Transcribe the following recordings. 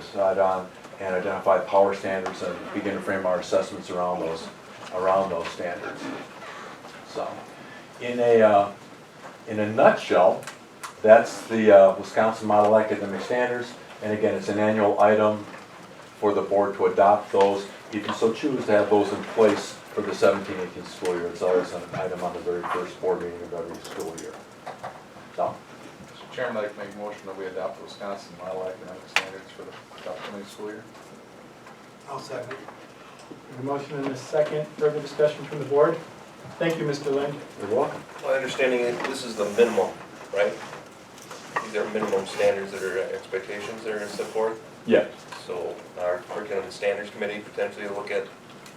decide on and identify power standards and begin to frame our assessments around those standards. So, in a nutshell, that's the Wisconsin Model Academic Standards. And again, it's an annual item for the board to adopt those, if you so choose to have those in place for the 17-18 school year. It's always an item on the very first board meeting of every school year. So, Mr. Chairman, I'd like to make a motion that we adopt the Wisconsin Model Academic Standards for the upcoming school year. I'll second. A motion and a second. Further discussion from the board? Thank you, Mr. Lind. you're welcome. My understanding is this is the minimum, right? These are minimum standards that are expectations that are set forth. Yeah, So our curriculum and standards committee potentially will look at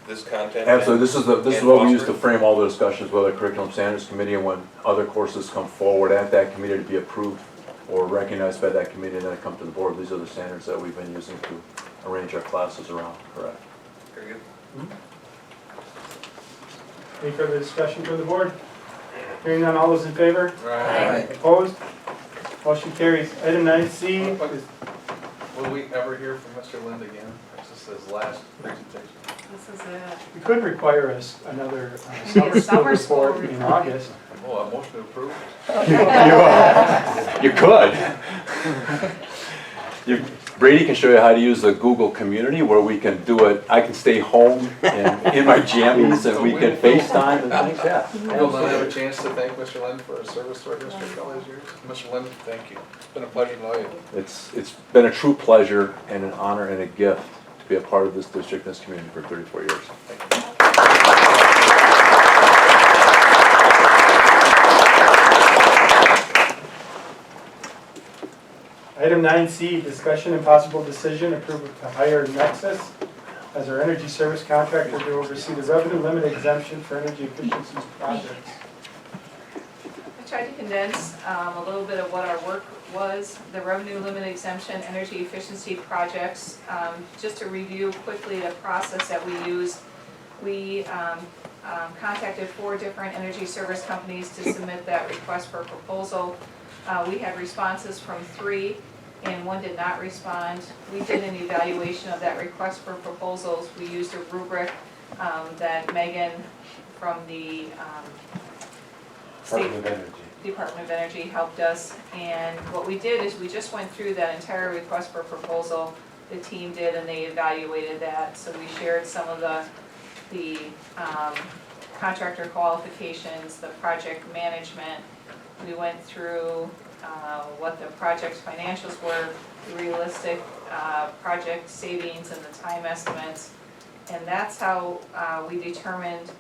this content. absolutely. This is and what we use to foster- frame all the discussions with the Curriculum Standards Committee, and when other courses come forward at that committee to be approved or recognized by that committee and then come to the board. These are the standards that we've been using to arrange our classes around, correct? Very good. Any further discussion from the board? Hearing none, all those in favor? Right. Opposed? Motion carries. Item 9C is Will we ever hear from Mr. Lind again? This is his last presentation. This is it. we could require us another Maybe summer a school summer report school in August. Oh, a motion to approve? You could. Brady can show you how to use the Google Community where we can do it. I can stay home and in my jammies and we can FaceTime and things, yeah. We'll now have a chance to thank Mr. Lind for his service to our district all these years. Mr. Lind, thank you. It's been a pleasure to know you. It's been a true pleasure and an honor and a gift to be a part of this district and this community for 34 years. Thank you. Item 9C, discussion and possible decision approval to hire Nexus as our energy service contractor to oversee the revenue limit exemption for energy efficiency projects. I tried to condense a little bit of what our work was, the revenue limit exemption, energy efficiency projects. Just to review quickly the process that we used, we contacted 4 different energy service companies to submit that request for proposal. We had responses from 3 and 1 did not respond. We did an evaluation of that request for proposals. We used a rubric that Megan from the State Department of Energy helped us. And what we did is we just went through that entire request for proposal. The team did, and they evaluated that. So we shared some of the contractor qualifications, the project management. We went through what the project's financials were, the realistic project savings and the time estimates. And that's how we determined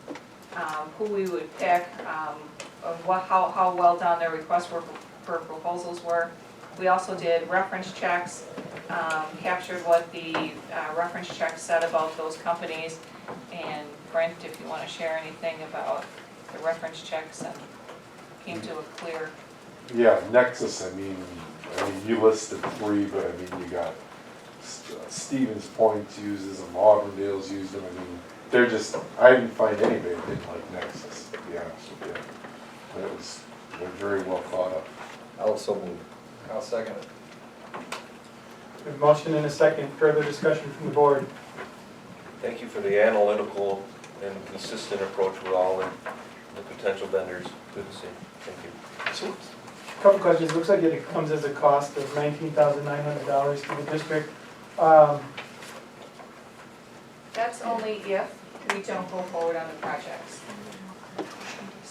who we would pick, how well done their requests for proposals were. We also did reference checks, captured what the reference checks said about those companies. And Brent, if you want to share anything about the reference checks and came to a clear. Yeah, Nexus, I mean, you listed 3, but I mean, you got Stevens Point's uses them, Auburndale's used them, I mean, they're just, I didn't find anybody that didn't like Nexus, to be honest with you. But they're very well thought of. Also move. I'll second it. We have a motion and a second. Further discussion from the board? Thank you for the analytical and consistent approach with all the potential vendors. Good to see. Thank you. So, a couple questions. Looks like it comes as a cost of $19,900 to the district. That's only if we don't go forward on the projects.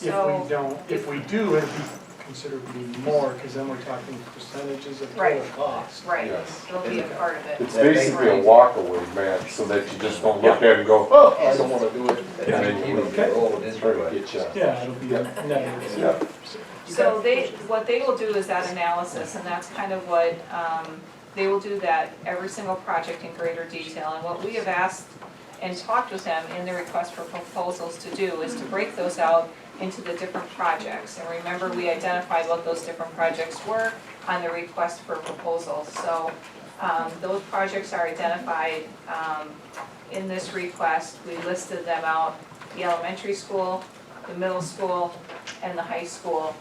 If we do, it'd be considerably more, because then we're talking percentages of total Right. cost. Right, Yes. it'll be a part of it. It's basically a walk-away match, so that you just don't look at it and go, oh, I don't wanna do it. And then you Okay. roll it in, try to get you. Yeah, it'll be negative. Yeah. So what they will do is that analysis, and that's kind of what, they will do that every single project in greater detail. And what we have asked and talked with them in the request for proposals to do is to break those out into the different projects. And remember, we identified what those different projects were on the request for proposals. So those projects are identified in this request. We listed them out, the elementary school, the middle school, and the high school.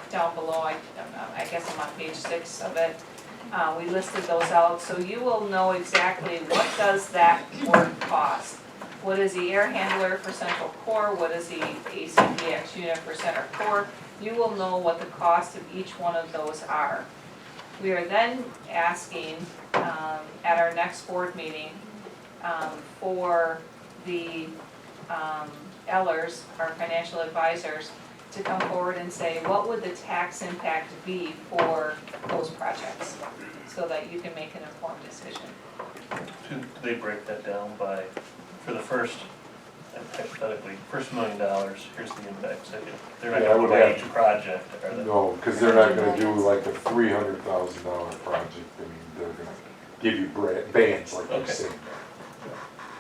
Down below, I guess I'm on page 6 of it. We listed those out, so you will know exactly what does that work cost. What is the air handler for central core, what is the ACDX unit for center core? You will know what the cost of each one of those are. We are then asking, at our next board meeting, for the Ellers, our financial advisors, to come forward and say, what would the tax impact be for those projects? So that you can make an informed decision. Do they break that down by, for the first, hypothetically, first $1 million, here's the impact, so they're not Yeah, I gonna would go by have each to- project, are they? No, because they're not gonna do like a $300,000 project, I mean, they're gonna give you bands like you Okay. say.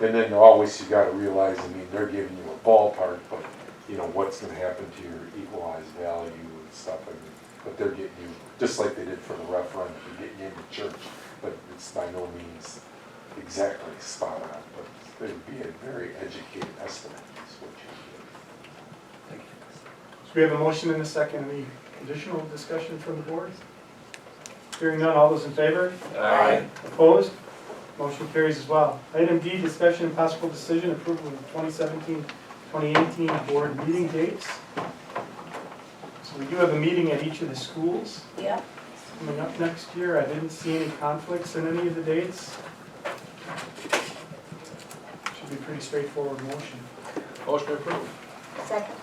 And then always you gotta realize, I mean, they're giving you a ballpark, but, you know, what's gonna happen to your equalized value and stuff, I mean, but they're getting you, just like they did for the referendum, they're getting you into church, but it's by no means exactly spot on, but it'd be a very educated estimate, is what you get. So we have a motion and a second. Any additional discussion from the board? Hearing none, all those in favor? Aye. Opposed? Motion carries as well. Item D, discussion and possible decision approval of 2017-2018 board meeting dates. So we do have a meeting at each of the schools Yeah. coming up next year. I didn't see any conflicts in any of the dates. Should be a pretty straightforward motion. Motion approved. Second.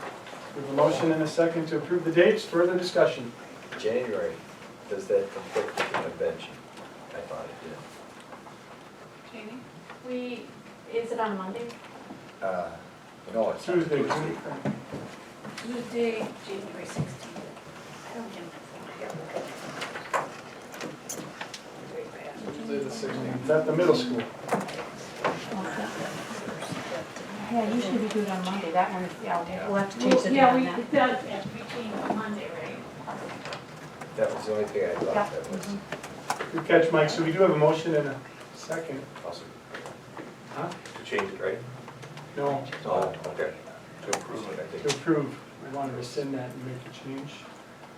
We have a motion and a second to approve the dates. Further discussion. January, does that conflict with the convention? I thought it Janie? Is it on Monday? did. No, it's on Tuesday. Tuesday. Tuesday, January 16th. I don't have my Tuesday the 16th. Is that the middle school? Yeah, usually we do it on Monday, that one, yeah, we'll have to change the date on that. It does have to be changed on Monday, right? That was the only thing I thought Yeah. that was. Good catch, Mike. So we do have a motion and a second. Awesome. Huh? To change it, right? No, Oh, okay. To approve it, I to think. approve. We want to rescind that and make a change.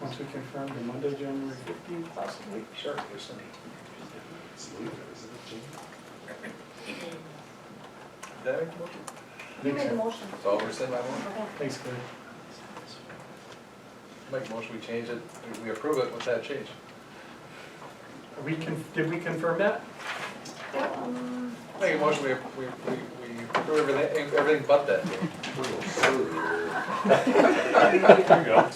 Once we confirm the Monday, January 15th possibly. Sure, listen. It's later, isn't it, Jim? Did I make the motion? You made the motion. So I'll rescind my motion. Okay. Thanks, Claire. Make a motion, we change it, we approve it with that change. Did we confirm that? Make a motion, we approve everything but that. There you go.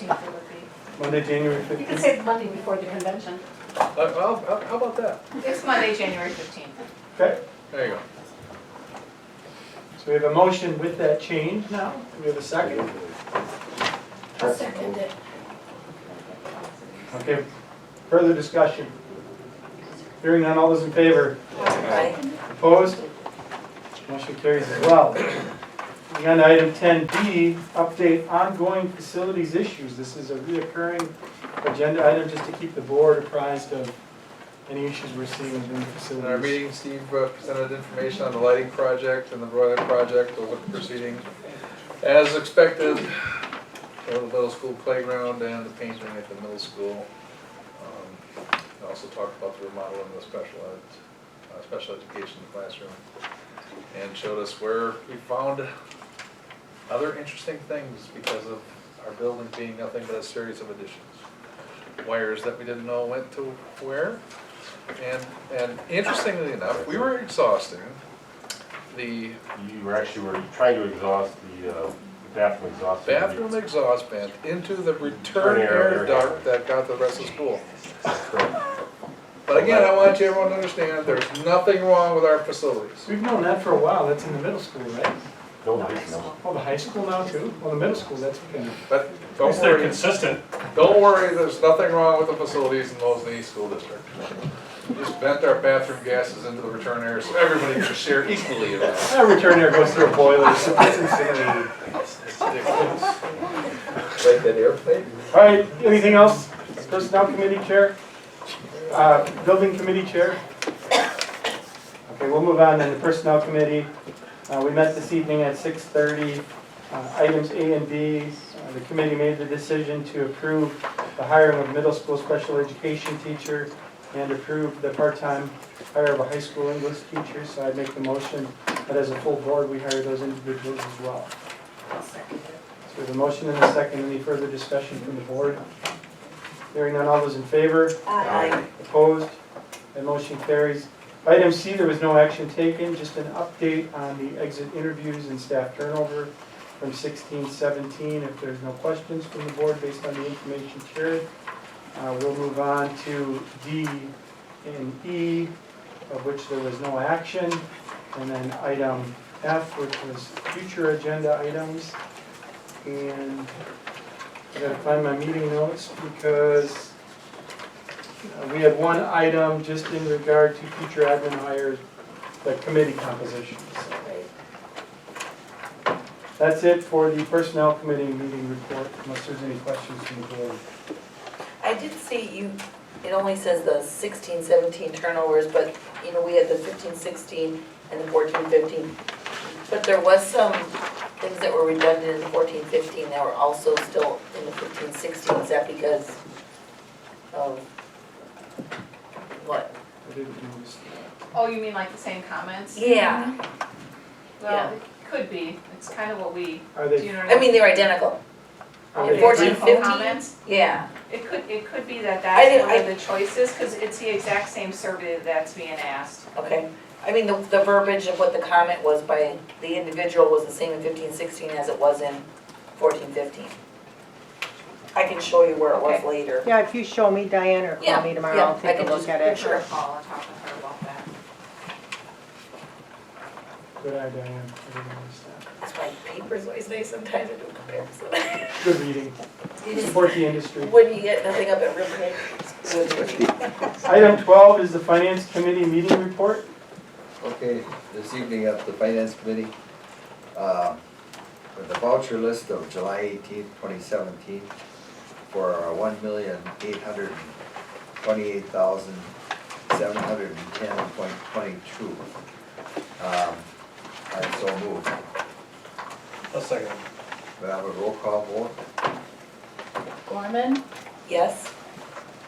Monday, January You can 15th? say Monday before the convention. Well, how about that? It's Monday, January 15th. Okay, There you go. so we have a motion with that change now. Do we have a second? I'll second it. Okay, further discussion. Hearing none, all those in favor? Aye. Opposed? Motion carries as well. Moving on to item 10B, update ongoing facilities issues. This is a reoccurring agenda item just to keep the board apprised of any issues we're seeing within the In our facilities. meeting, Steve presented information on the lighting project and the broiler project, we'll look proceeding as expected. For the middle school playground and the painting at the middle school. I also talked about the remodeling of the special education classroom. And showed us where we found other interesting things because of our building being nothing but a series of additions. Wires that we didn't know went to where. And interestingly enough, we were exhausting the You were trying to exhaust the bathroom exhaust. bathroom exhaust vent into the return air duct that got the rest of the school. But again, I want everyone to understand, there's nothing wrong with our facilities. We've known that for a while. That's in the middle school, right? No, no. Oh, the high school now too? Well, the middle school, that's okay. But At don't least they're worry, consistent. don't worry, there's nothing wrong with the facilities in Mosinee School District. We just vent our bathroom gases into the return air so everybody can share equally in that. That return air goes through a boiler, so it's incinerated. It's ridiculous. Like that airplane? All right, anything else? Personnel committee chair? Building committee chair? Okay, we'll move on then to personnel committee. We met this evening at 6:30. Items A and B, the committee made the decision to approve the hiring of middle school special education teacher and approve the part-time hire of a high school English teacher. So I'd make the motion that as a full board, we hire those individuals as well. I'll second it. So we have a motion and a second. Any further discussion from the board? Hearing none, all those in favor? Aye. Opposed? That motion carries. Item C, there was no action taken, just an update on the exit interviews and staff turnover from 16-17. If there's no questions from the board based on the information shared, we'll move on to D and E, of which there was no action. And then item F, which was future agenda items. And I gotta find my meeting notes because we had one item just in regard to future admin hires, the committee composition. So that's it for the personnel committee meeting report, unless there's any questions from the board. I did see you, it only says the 16-17 turnovers, but, you know, we had the 15-16 and the 14-15. But there was some things that were redundant in the 14-15 that were also still in the 15-16. Is that because of what? I didn't notice that. Oh, you mean like the same comments? Yeah, Well, it could be, it's kind of what we, Are do they, you know what I mean, they're identical. are In they 14-15? comments? Yeah, It could be that I that's didn't- one of the choices, because it's the exact same survey that's being asked. okay. I mean, the verbiage of what the comment was by the individual was the same in 15-16 as it was in 14-15. I can show you where it was Okay. later. Yeah, if you show me, Diane, or Yeah, call me tomorrow, yeah, I'll I take a can look just at it. Sure. Call and talk with her about that. good eye, Diane. I didn't notice that. That's why paper's always nice sometimes to do a comparison. Good reading. You just- Support the industry. When you get nothing up at Riverhead, it's good. Item 12 is the finance committee meeting report. Okay, this evening at the Finance Committee, with the voucher list of July 18th, 2017 for $1,828,710.22. I so moved. A second. We have a roll call vote? Gorman, Yes?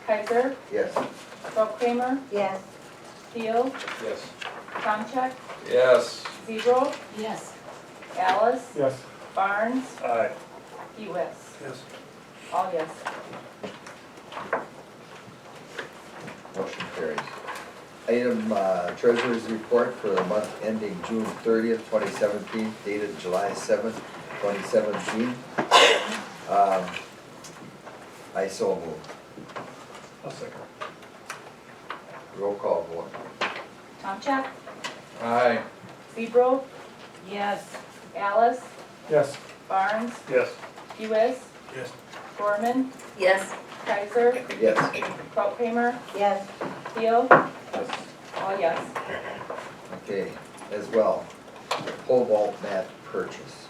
Kaiser, Yes. Kramer, Yes. Steele, Yes. Tomcheck, Yes. Zebro, Yes. Alice, Yes. Barnes, Aye. Lewis. Yes. All yes. Motion carries. Item Treasurer's Report for the month ending June 30th, 2017, dated July 7th, 2017. I so move. A second. Roll call vote. Tomcheck, Aye. Zebro, Yes. Alice, Yes. Barnes, Yes. Lewis, Yes. Gorman, Yes? Kaiser, Yes. Kramer, Yes. Steele, Yes. all yes. Okay, as well, pole vault mat purchase.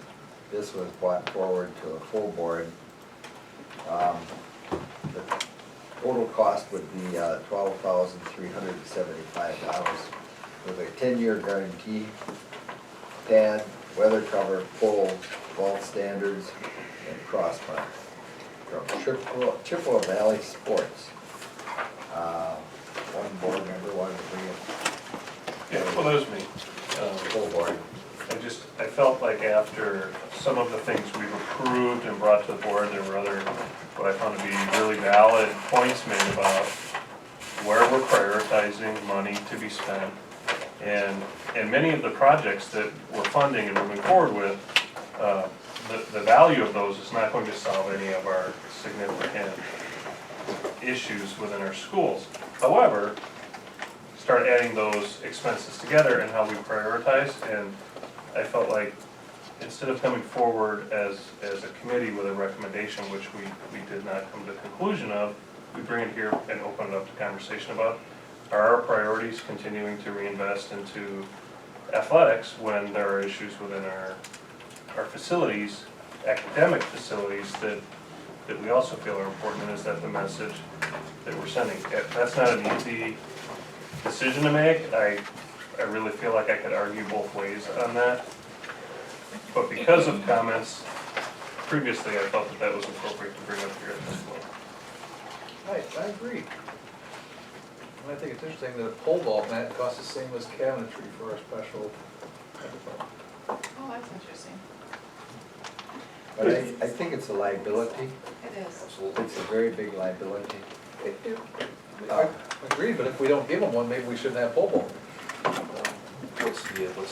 This was brought forward to a full board. The total cost would be $12,375 with a 10-year guarantee, pad, weather cover, pole, vault standards, and crossbar from Chippewa Valley Sports. One board member wanted to bring it Yeah, well, that was me. full board. I felt like after some of the things we've approved and brought to the board, there were other, what I found to be really valid points made about where we're prioritizing money to be spent. And many of the projects that we're funding and moving forward with, the value of those is not going to solve any of our significant issues within our schools. However, start adding those expenses together and how we prioritize, and I felt like instead of coming forward as a committee with a recommendation, which we did not come to the conclusion of, we bring it here and open it up to conversation about, are our priorities continuing to reinvest into athletics when there are issues within our facilities, academic facilities, that we also feel are important, and is that the message that we're sending? That's not an easy decision to make. I really feel like I could argue both ways on that. But because of comments previously, I felt that that was appropriate to bring up here at this point. Right, I agree. I think it's interesting that a pole vault mat costs the same as cabinetry for our special. Oh, that's interesting. But I think it's a liability. It is. Absolutely. It's a very big liability. I agree, but if we don't give them one, maybe we shouldn't have pole vault. What's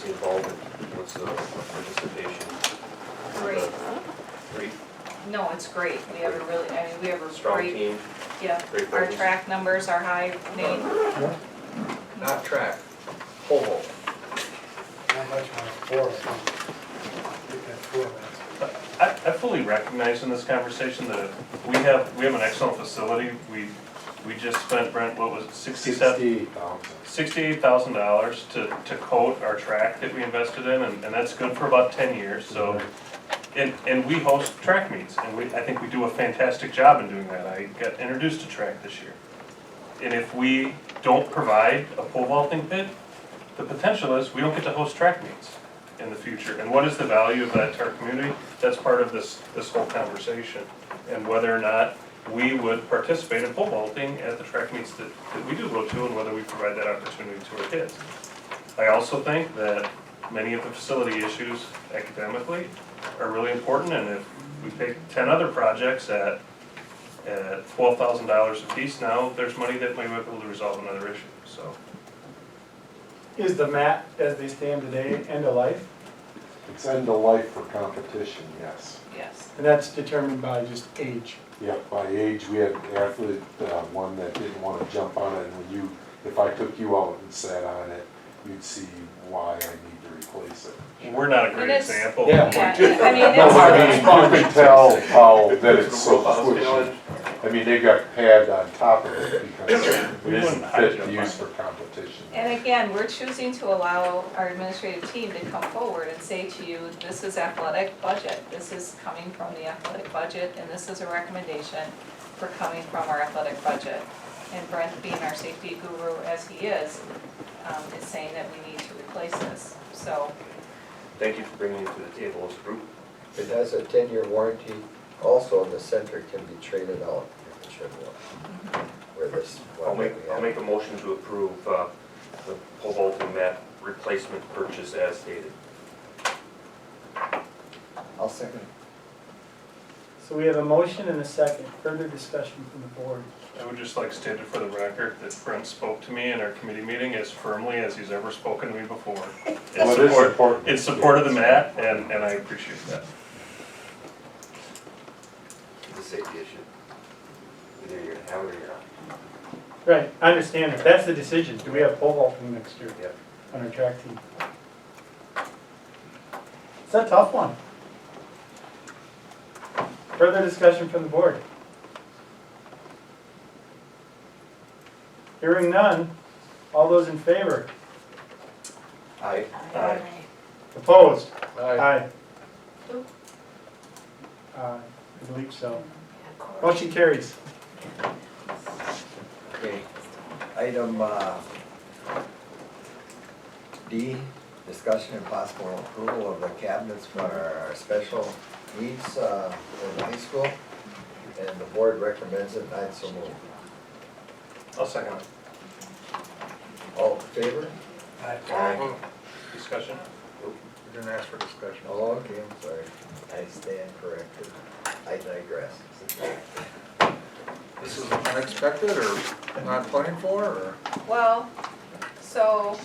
the involvement, what's the participation? Great. Great, No, it's great. We have a really, I mean, we have a strong great, team, yeah, great our focus. track numbers are high, Nate. Not track, pole vault. Not much on four, I think. We got four mats. I fully recognize in this conversation that we have an excellent facility. We just spent, Brent, what was it, $68,000 to coat our track that we invested in, and that's good for about 10 years, so. And we host track meets, and I think we do a fantastic job in doing that. I got introduced to track this year. And if we don't provide a pole vaulting pit, the potential is we don't get to host track meets in the future. And what is the value of that to our community? That's part of this whole conversation. And whether or not we would participate in pole vaulting at the track meets that we do go to, and whether we provide that opportunity to our kids. I also think that many of the facility issues academically are really important, and if we pick 10 other projects at $12,000 a piece, now there's money that may be able to resolve another issue, so. Is the mat, as they stand today, end of life? It's end of life for competition, yes. Yes. And that's determined by just age. Yep, by age, we had an athlete, one that didn't want to jump on it, and when if I took you out and sat on it, you'd see why I need to replace it. We're not a great And it's- example. Yeah. Yeah, I mean, No, I it's, mean, you can tell how, that it's so squishy. I mean, they've got pad on top of it because it We isn't wouldn't fit hide to you use on for competition. and again, we're choosing to allow our administrative team to come forward and say to you, this is athletic budget. This is coming from the athletic budget, and this is a recommendation for coming from our athletic budget. And Brent, being our safety guru as he is saying that we need to replace this, so. Thank you for bringing it to the table as a group. It has a 10-year warranty. Also, the center can be traded out if it should work. Where this I'll one make, that we I'll have. make a motion to approve the pole vaulting mat replacement purchase as stated. I'll second it. So we have a motion and a second. Further discussion from the board. I would just like stated for the record that Brent spoke to me in our committee meeting as firmly as he's ever spoken to me before. Well, it is important. In support of the mat, and I appreciate that. It's a safety issue. Either you're gonna have it or you're not. Right, I understand that. That's the decision. Do we have pole vaulting next year Yep. on our track team? It's a tough one. Further discussion from the board. Hearing none, all those in favor? Aye. Aye. Opposed? Aye. I believe so. Motion carries. Okay. Item D, discussion and possible approval of the cabinets for our special needs for the high school. And the board recommends it, I'd so move. I'll second it. All in favor? Aye. Discussion? You didn't ask for discussion. Oh, okay, I'm sorry. I stand corrected. I digress. This is unexpected or not planning for, or? Well, so,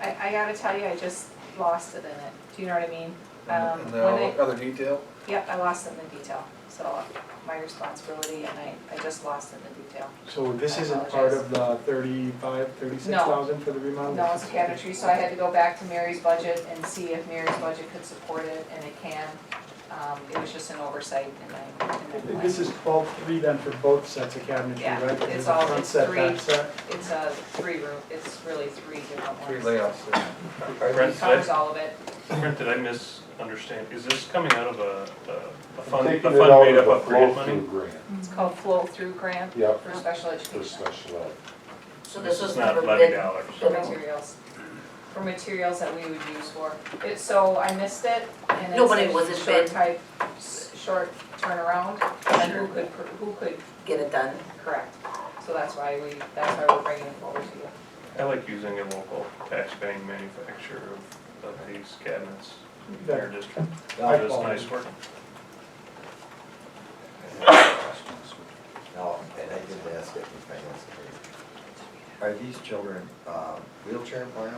I gotta tell you, I just lost it in it, do you know what I mean? And the When I- other detail? Yep, I lost it in the detail, so my responsibility, and I just lost it in the detail. So this isn't part of the 36,000 for the remodel? No, it's cabinetry, so I had to go back to Mary's budget and see if Mary's budget could support it, and it can. It was just an oversight in my This is 12,3 then for both sets of cabinetry, Yeah, right? it's There's a all- front it's set, three. back set. It's a 3 room, it's really 3 different ones. 3 layouts. Brent, Covers all of it. Brent, did I misunderstand? Is this coming out of a fund Taking it made out up of of the grant money? flow-through grant It's called flow-through grant Yep. for special for education, special ed. So This this is was not for levy bid, dollars. for materials. For materials that we would use for. So I missed it, and No, but it's it a wasn't short bid. type, short turnaround, and who could, get it done. correct. So that's why we're bringing it forward to you. I like using a local tax-paying manufacturer of these cabinets in Yeah. your district. Now, It is nice work. now, and I didn't ask it in finance committee. Are these children wheelchair bound?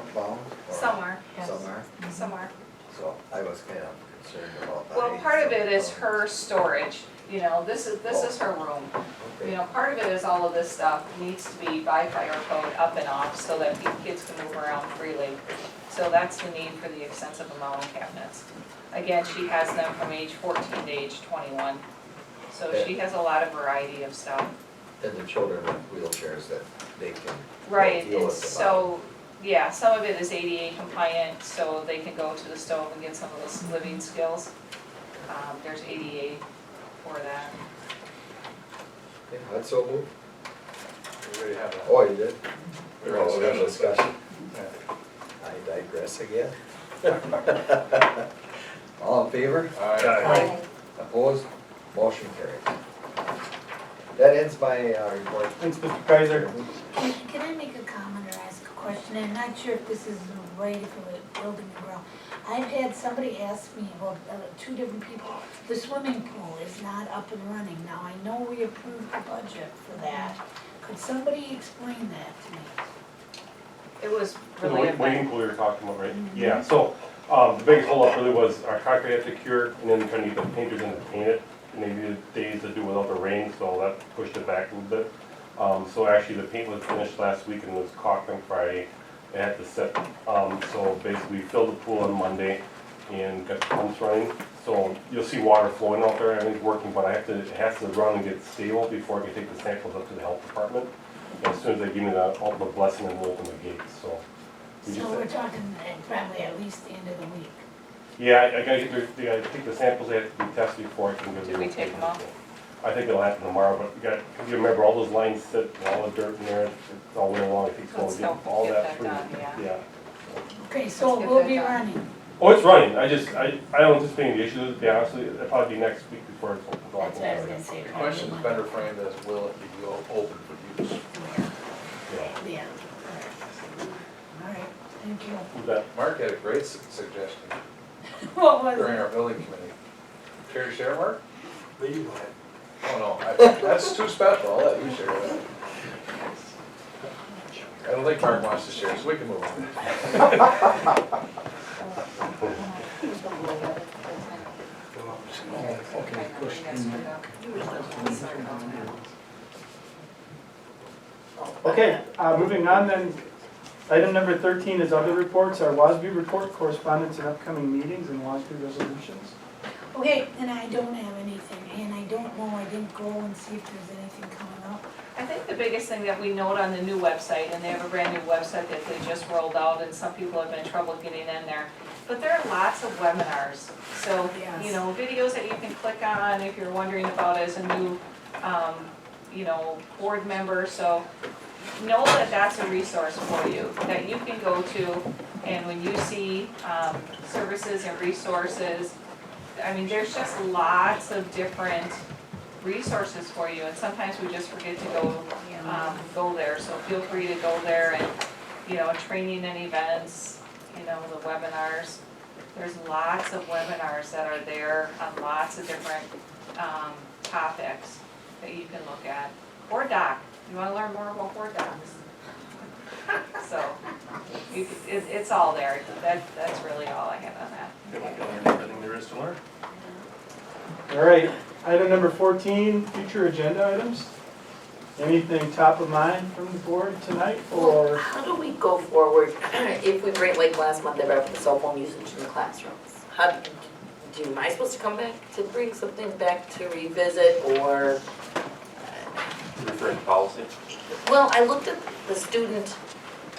or Some are, Yes. Some are? some are. So I was kind of concerned about that. Well, part of it is her storage, you know, this is her room. You Okay. know, part of it is all of this stuff needs to be by fire code up and off so that kids can move around freely. So that's the need for the extensive amount of cabinets. Again, she has them from age 14 to age 21. So she has a lot of variety of stuff. And the children with wheelchairs that they can. Right, deal and with the so, yeah, some of it is ADA compliant, so they can go to the stove and get some of those living skills. There's ADA for that. Okay, that's so moved. We already have that. Oh, you did? We're Oh, we have in discussion. Yeah. I digress again. All in favor? All right. Aye. Opposed? Motion carries. That ends my report. Thanks, Mr. Kaiser. Can I make a comment or ask a question? I'm not sure if this is right for the building and ground. I've had somebody ask me about, two different people, the swimming pool is not up and running. Now, I know we approved the budget for that. Could somebody explain that to me? It was The really a waiting pool you were talking about, right? Yeah, so, the biggest holdup really was our concrete had to cure, and then trying to get the painters in to paint it. And they needed days to do without the rain, so that pushed it back a little bit. So actually, the paint was finished last week and was caulked on Friday. It had to set, so basically we filled the pool on Monday and got the pumps running. So you'll see water flowing out there, everything's working, but it has to run and get stable before I can take the samples up to the health department. And as soon as they give me the ultimate blessing, then we'll open the gates, so. we just- So we're talking probably at least the end of the week. Yeah, I gotta take the samples, they have to be tested before I can give Did we take them off? I think it'll happen tomorrow, but cause you remember all those lines sit, and all the dirt in there, it's all winter long, it takes Let's so long to get help all get that that through. done, yeah. Okay, so Let's get we'll that be done. running. Oh, it's running, I don't anticipate any issues, to be honest with you, it'll probably be next week before it's open. That's what I was gonna say. The probably question's Monday. better framed as will it be open for use? Yeah. Yeah. All right, thank you. With that, Mark had a great suggestion What was during it? our building committee. Care to share, Mark? Leave it. Oh, no, that's too special, I'll let you share that. I don't think Mark wants to share, so we can move on. Okay, push Okay, moving on then. Item number 13 is other reports, our WASB report, correspondence and upcoming meetings and WASB resolutions. Okay, and I don't have anything, and I don't know, I didn't go and see if there's anything coming up. I think the biggest thing that we note on the new website, and they have a brand new website that they just rolled out, and some people have been trouble getting in there, but there are lots of webinars. So, Yes. you know, videos that you can click on if you're wondering about as a new, you know, board member. So know that that's a resource for you, that you can go to, and when you see services and resources, I mean, there's just lots of different resources for you, and sometimes we just forget to go there, so feel free to go there and, you know, training and events, you know, the webinars. There's lots of webinars that are there on lots of different, topics that you can look at. Board doc, you wanna learn more about board docs? So, it's all there, that's really all I have on that. Feel like I learned everything there is to learn. All right, item number 14, future agenda items. Anything top of mind from the board tonight, or? How do we go forward if we bring, like last month, they brought up the cell phone usage in the classrooms? Am I supposed to come back to bring something back to revisit, or? Referring to policy? Well, I looked at the student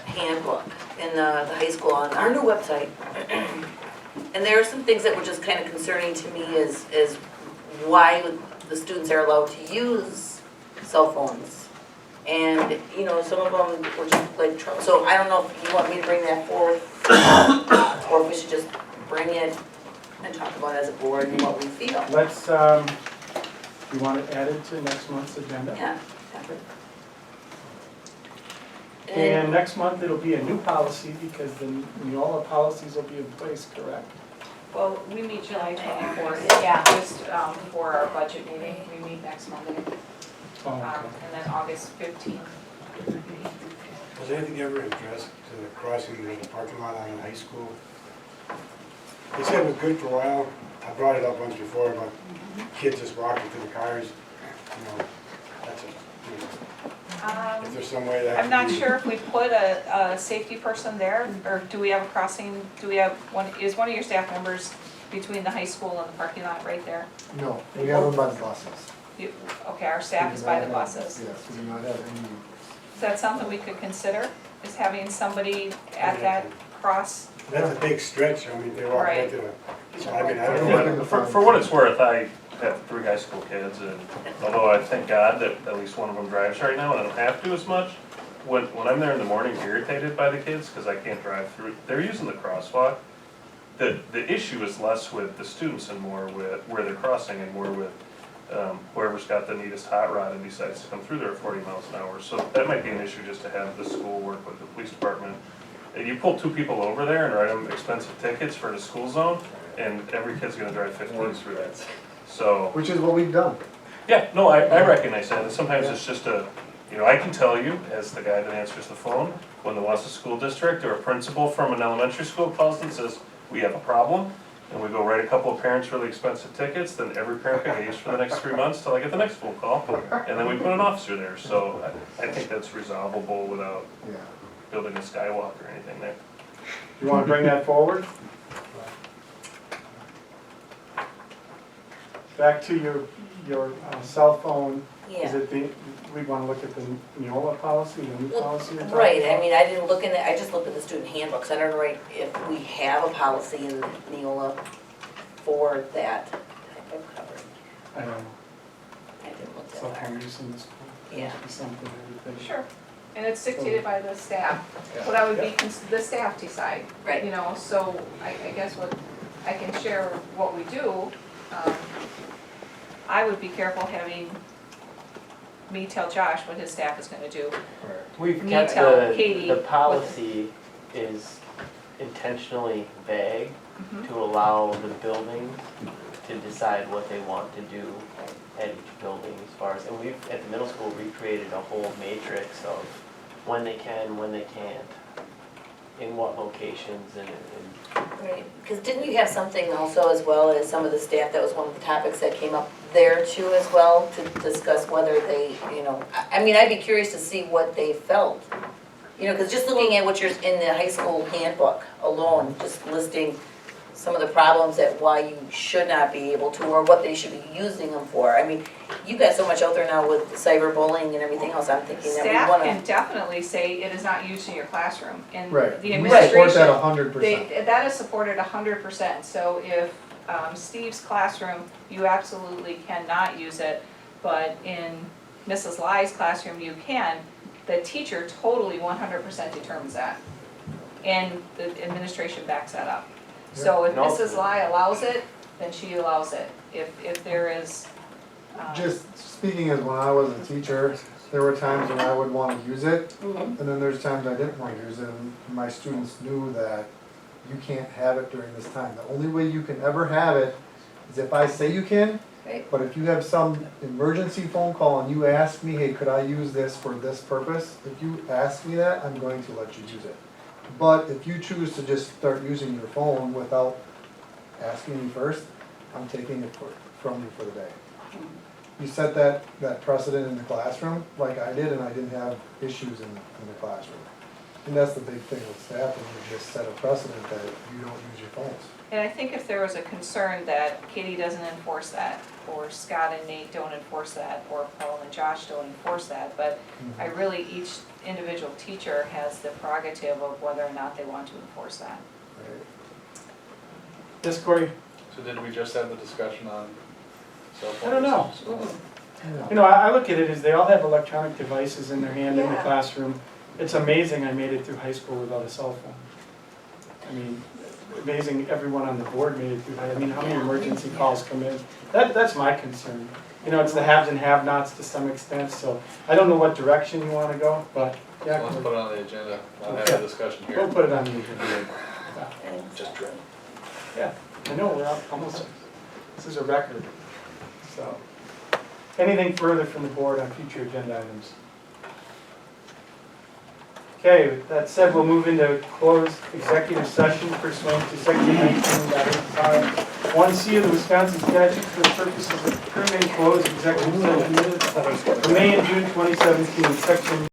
handbook in the high school on our new website. And there are some things that were just kind of concerning to me as why the students are allowed to use cell phones. And, you know, some of them were just like, so I don't know if you want me to bring that forward, or if we should just bring it and talk about it as a board and what we feel. Let's, you want to add it to next month's agenda? Yeah. And next month, it'll be a new policy because the Neola policies will be in place, correct? Well, we meet July 24th. Yeah. Just for our budget meeting, we meet next Monday. Oh, okay. And then August 15th. Was anything ever addressed to the crossing of the parking lot on the high school? They said it was good for a while. I brought it up once before about kids just walking to the cars. You know, that's a, you know, is there some way that? I'm not sure if we put a safety person there, or do we have a crossing, is one of your staff members between the high school and the parking lot right there? No, we have them by the buses. Okay, our staff is by the buses. Yes, we do not have any. Is that something we could consider, is having somebody at that cross? That's a big stretch. I mean, they walk right to the, so I mean, I don't know. For what it's worth, I have 3 high school kids, and although I thank God that at least one of them drives right now, and I don't have to as much, when I'm there in the morning irritated by the kids, because I can't drive through, they're using the crosswalk. The issue is less with the students and more with where they're crossing and more with whoever's got the neatest hot rod and decides to come through there at 40 miles an hour. So that might be an issue, just to have the school work with the police department. And you pull 2 people over there and write them expensive tickets for the school zone, and every kid's gonna drive 15 through that. So, Which is what we've done. yeah, no, I recognize that, and sometimes it's just I can tell you, as the guy that answers the phone, when the Wausau School District or a principal from an elementary school calls and says, we have a problem, and we go write a couple of parents really expensive tickets, then every parent pays for the next 3 months till I get the next phone call, and then we put an officer there, so I think that's resolvable without Yeah. building a skywalk or anything there. You wanna bring that forward? Back to your cell phone, is Yeah. it we wanna look at the Neola policy, the new policy you're talking Right, I about? mean, I didn't look in it, I just looked at the student handbooks, I don't know if we have a policy in Neola for that type of coverage. I don't know, I didn't look cell that phone far. use in the school. Yeah. Must be something that we think. Sure, and it's dictated by the staff. What I would be, the staff decide. Right. You know, so I guess what, I can share what we do. I would be careful having me tell Josh what his staff is gonna do. We've Me kept tell Katie the what- policy is intentionally vague Mhm. to allow the buildings to decide what they want to do at each building as far as, and we've, at the middle school, recreated a whole matrix of when they can, when they can't, in what locations and Right, because didn't you have something also as well as some of the staff, that was one of the topics that came up there too as well, to discuss whether they, I mean, I'd be curious to see what they felt. Because just looking at what you're in the high school handbook alone, just listing some of the problems that why you should not be able to, or what they should be using them for. I mean, you got so much out there now with cyberbullying and everything else, I'm thinking that we Staff wanna. can definitely say it is not used in your classroom, and Right. the We administration. support that 100%. That is supported 100%, so if Steve's classroom, you absolutely cannot use it, but in Mrs. Lai's classroom, you can, the teacher totally 100% determines that. And the administration backs that up. So if No. Mrs. Lai allows it, then she allows it. If there is, Just speaking as when I was a teacher, there were times when I would want to use it, Mhm. and then there's times I didn't want to use it, and my students knew that you can't have it during this time. The only way you can ever have it is if I say you can, Right. but if you have some emergency phone call and you ask me, hey, could I use this for this purpose? If you ask me that, I'm going to let you use it. But if you choose to just start using your phone without asking me first, I'm taking it from you for the day. You set that precedent in the classroom, like I did, and I didn't have issues in the classroom. And that's the big thing with staff, is you just set a precedent that you don't use your phones. and I think if there was a concern that Katie doesn't enforce that, or Scott and Nate don't enforce that, or Paul and Josh don't enforce that, but I really, each individual teacher has the prerogative of whether or not they want to enforce that. Right? Yes, Corey? So did we just have the discussion on cell I phones? don't know. Yeah. You know, I look at it as they all have electronic devices in their hand in the Yeah. classroom. It's amazing I made it through high school without a cell phone. I mean, amazing everyone on the board made it through that. I mean, how many emergency calls come in? That's my concern. You know, it's the haves and have-nots to some extent, so I don't know what direction you wanna go, but yeah, Let's put it on the agenda, I'll have Okay. a discussion we'll here. put it on the agenda. Just try. Yeah, I know, we're up almost, this is a record, so. Anything further from the board on future agenda items? Okay, with that said, we'll move into closed executive session pursuant to section 19.85(1)(c) of the Wisconsin statute for the purposes of determining closed executive session minutes for May and June 2017, section